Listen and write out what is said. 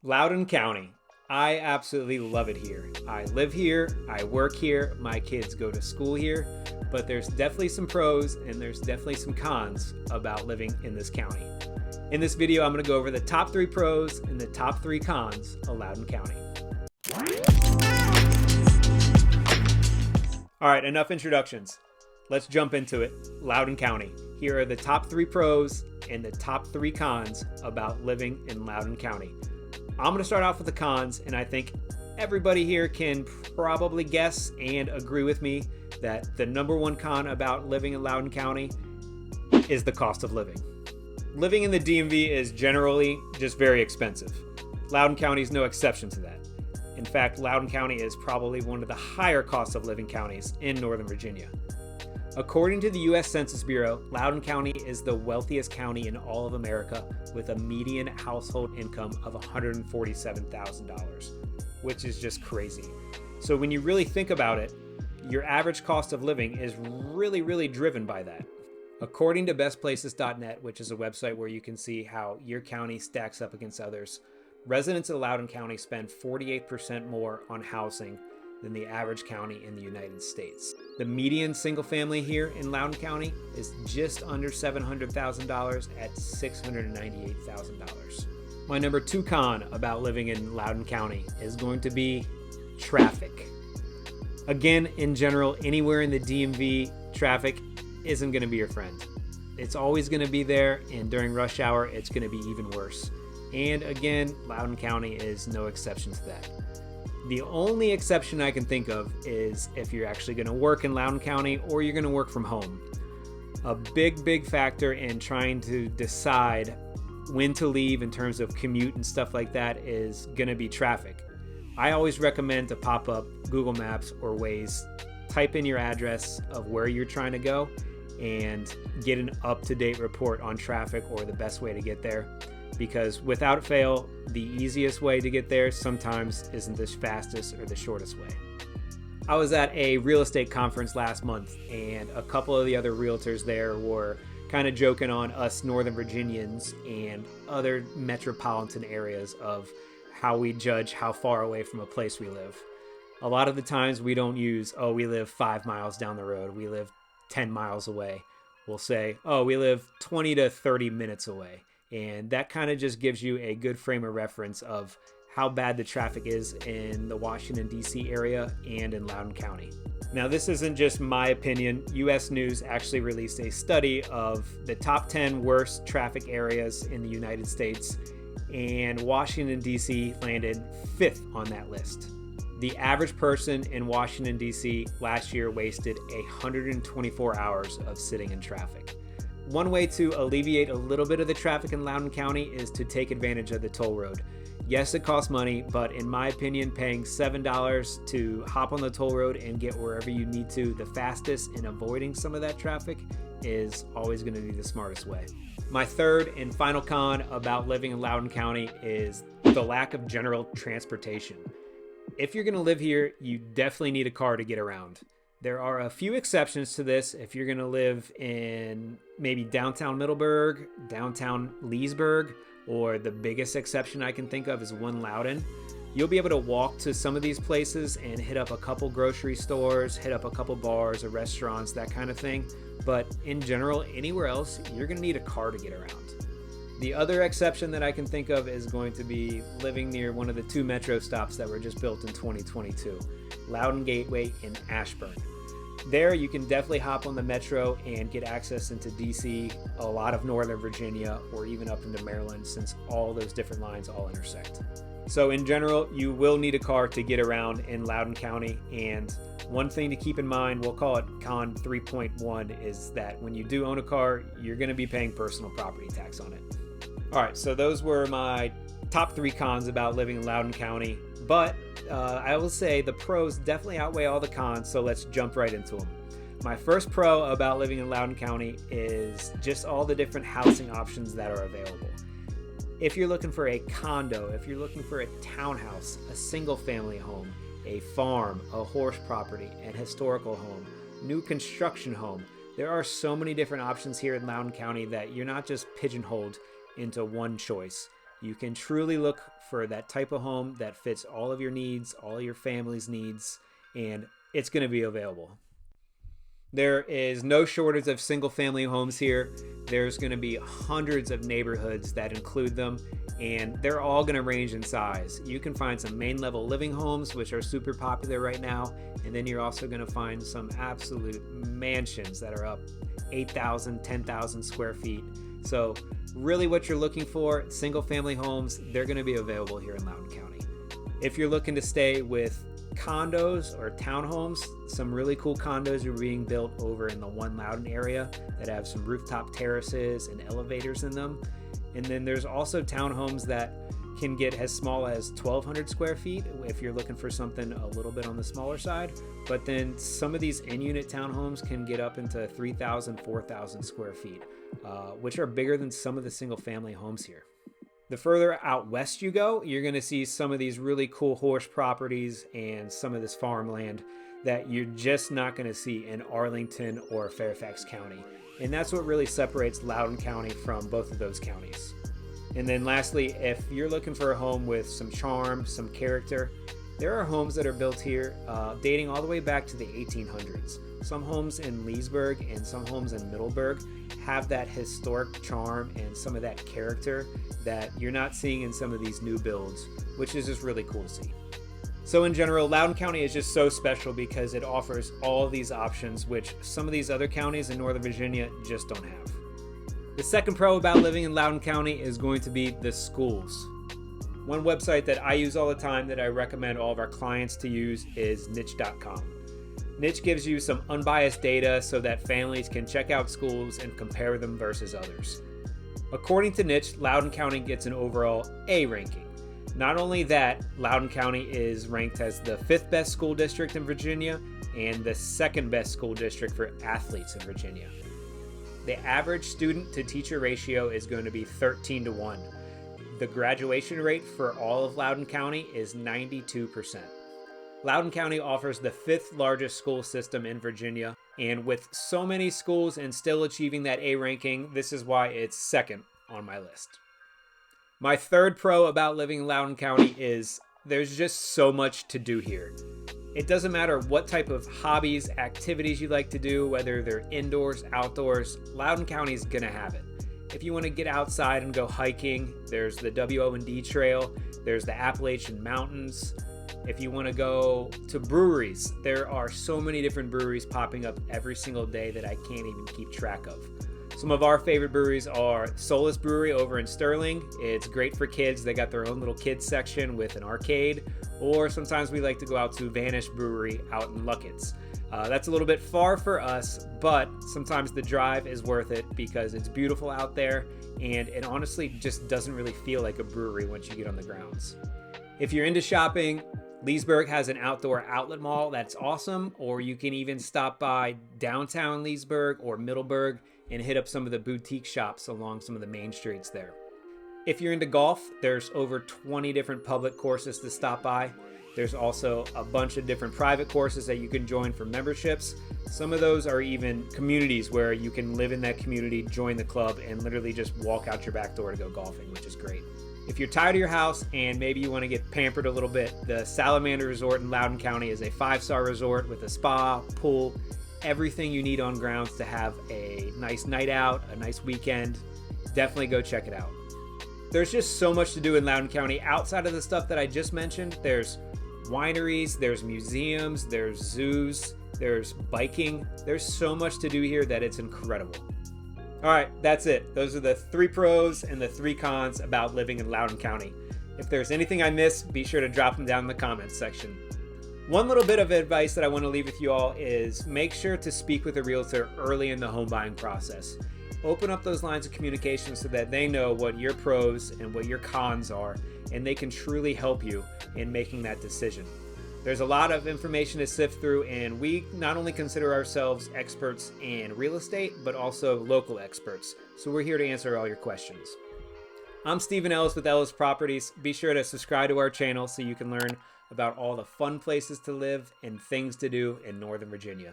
Loudoun County. I absolutely love it here. I live here, I work here, my kids go to school here, but there's definitely some pros and there's definitely some cons about living in this county. In this video, I'm going to go over the top 3 pros and the top 3 cons of Loudoun County. All right, enough introductions. Let's jump into it. Loudoun County. Here are the top 3 pros and the top 3 cons about living in Loudoun County. I'm going to start off with the cons, and I think everybody here can probably guess and agree with me that the number 1 con about living in Loudoun County is the cost of living. Living in the DMV is generally just very expensive. Loudoun County is no exception to that. In fact, Loudoun County is probably one of the higher cost of living counties in Northern Virginia. According to the U.S. Census Bureau, Loudoun County is the wealthiest county in all of America with a median household income of $147,000, which is just crazy. So when you really think about it, your average cost of living is really driven by that. According to bestplaces.net, which is a website where you can see how your county stacks up against others, residents of Loudoun County spend 48% more on housing than the average county in the United States. The median single family here in Loudoun County is just under $700,000 at $698,000. My number 2 con about living in Loudoun County is going to be traffic. Again, in general, anywhere in the DMV, traffic isn't going to be your friend. It's always going to be there, and during rush hour, it's going to be even worse. And again, Loudoun County is no exception to that. The only exception I can think of is if you're actually going to work in Loudoun County or you're going to work from home. A big factor in trying to decide when to leave in terms of commute and stuff like that is going to be traffic. I always recommend to pop up Google Maps or Waze, type in your address of where you're trying to go, and get an up-to-date report on traffic or the best way to get there. Because without fail, the easiest way to get there sometimes isn't the fastest or the shortest way. I was at a real estate conference last month, and a couple of the other realtors there were kind of joking on us Northern Virginians and other metropolitan areas of how we judge how far away from a place we live. A lot of the times we don't use, oh, we live 5 miles down the road, we live 10 miles away. We'll say, oh, we live 20 to 30 minutes away. And that kind of just gives you a good frame of reference of how bad the traffic is in the Washington, D.C. area and in Loudoun County. Now, this isn't just my opinion. U.S. News actually released a study of the top 10 worst traffic areas in the United States, and Washington, D.C. landed 5th on that list. The average person in Washington, D.C. last year wasted 124 hours of sitting in traffic. One way to alleviate a little bit of the traffic in Loudoun County is to take advantage of the toll road. Yes, it costs money, but in my opinion, paying $7 to hop on the toll road and get wherever you need to the fastest and avoiding some of that traffic is always going to be the smartest way. My third and final con about living in Loudoun County is the lack of general transportation. If you're going to live here, you definitely need a car to get around. There are a few exceptions to this. If you're going to live in maybe downtown Middleburg, downtown Leesburg, or the biggest exception I can think of is Loudoun, you'll be able to walk to some of these places and hit up a couple grocery stores, hit up a couple bars or restaurants, that kind of thing. But in general, anywhere else, you're going to need a car to get around. The other exception that I can think of is going to be living near one of the 2 metro stops that were just built in 2022, Loudoun Gateway and Ashburn. There you can definitely hop on the metro and get access into DC, a lot of Northern Virginia, or even up into Maryland, since all those different lines all intersect. So in general, you will need a car to get around in Loudoun County, and one thing to keep in mind, we'll call it con 3.1, is that when you do own a car, you're going to be paying personal property tax on it. All right, so those were my top 3 cons about living in Loudoun County, but I will say the pros definitely outweigh all the cons, so let's jump right into them. My first pro about living in Loudoun County is just all the different housing options that are available. If you're looking for a condo, if you're looking for a townhouse, a single family home, a farm, a horse property, an historical home, new construction home, there are so many different options here in Loudoun County that you're not just pigeonholed into one choice. You can truly look for that type of home that fits all of your needs, all of your family's needs, and it's going to be available. There is no shortage of single-family homes here. There's going to be hundreds of neighborhoods that include them, and they're all going to range in size. You can find some main-level living homes, which are super popular right now, and then you're also going to find some absolute mansions that are up 8,000, 10,000 square feet. So really what you're looking for, single-family homes, they're going to be available here in Loudoun County. If you're looking to stay with condos or townhomes, some really cool condos are being built over in the One Loudoun area that have some rooftop terraces and elevators in them. And then there's also townhomes that can get as small as 1,200 square feet if you're looking for something a little bit on the smaller side. But then some of these in-unit townhomes can get up into 3,000, 4,000 square feet, which are bigger than some of the single-family homes here. The further out west you go, you're going to see some of these really cool horse properties and some of this farmland that you're just not going to see in Arlington or Fairfax County. And that's what really separates Loudoun County from both of those counties. And then lastly, if you're looking for a home with some charm, some character, there are homes that are built here dating all the way back to the 1800s. Some homes in Leesburg and some homes in Middleburg have that historic charm and some of that character that you're not seeing in some of these new builds, which is just really cool to see. So in general, Loudoun County is just so special because it offers all of these options, which some of these other counties in Northern Virginia just don't have. The second pro about living in Loudoun County is going to be the schools. One website that I use all the time that I recommend all of our clients to use is niche.com. Niche gives you some unbiased data so that families can check out schools and compare them versus others. According to Niche, Loudoun County gets an overall A ranking. Not only that, Loudoun County is ranked as the 5th best school district in Virginia and the 2nd best school district for athletes in Virginia. The average student to teacher ratio is going to be 13-1. The graduation rate for all of Loudoun County is 92%. Loudoun County offers the 5th largest school system in Virginia, and with so many schools and still achieving that A ranking, this is why it's second on my list. My third pro about living in Loudoun County is there's just so much to do here. It doesn't matter what type of hobbies, activities you like to do, whether they're indoors, outdoors, Loudoun County is gonna have it. If you want to get outside and go hiking, there's the WO&D Trail, there's the Appalachian Mountains. If you want to go to breweries, there are so many different breweries popping up every single day that I can't even keep track of. Some of our favorite breweries are Solus Brewery over in Sterling. It's great for kids. They got their own little kids section with an arcade. Or sometimes we like to go out to Vanish Brewery out in Luckett's. That's a little bit far for us, but sometimes the drive is worth it because it's beautiful out there and it honestly just doesn't really feel like a brewery once you get on the grounds. If you're into shopping, Leesburg has an outdoor outlet mall that's awesome, or you can even stop by downtown Leesburg or Middleburg and hit up some of the boutique shops along some of the main streets there. If you're into golf, there's over 20 different public courses to stop by. There's also a bunch of different private courses that you can join for memberships. Some of those are even communities where you can live in that community, join the club, and literally just walk out your back door to go golfing, which is great. If you're tired of your house and maybe you want to get pampered a little bit, the Salamander Resort in Loudoun County is a 5-star resort with a spa, pool, everything you need on grounds to have a nice night out, a nice weekend. Definitely go check it out. There's just so much to do in Loudoun County outside of the stuff that I just mentioned. There's wineries, there's museums, there's zoos, there's biking. There's so much to do here that it's incredible. All right, that's it. Those are the 3 pros and the 3 cons about living in Loudoun County. If there's anything I missed, be sure to drop them down in the comments section. One little bit of advice that I want to leave with you all is make sure to speak with a realtor early in the home buying process. Open up those lines of communication so that they know what your pros and what your cons are, and they can truly help you in making that decision. There's a lot of information to sift through, and we not only consider ourselves experts in real estate, but also local experts. So we're here to answer all your questions. I'm Steven Ellis with Ellis Properties. Be sure to subscribe to our channel so you can learn about all the fun places to live and things to do in Northern Virginia.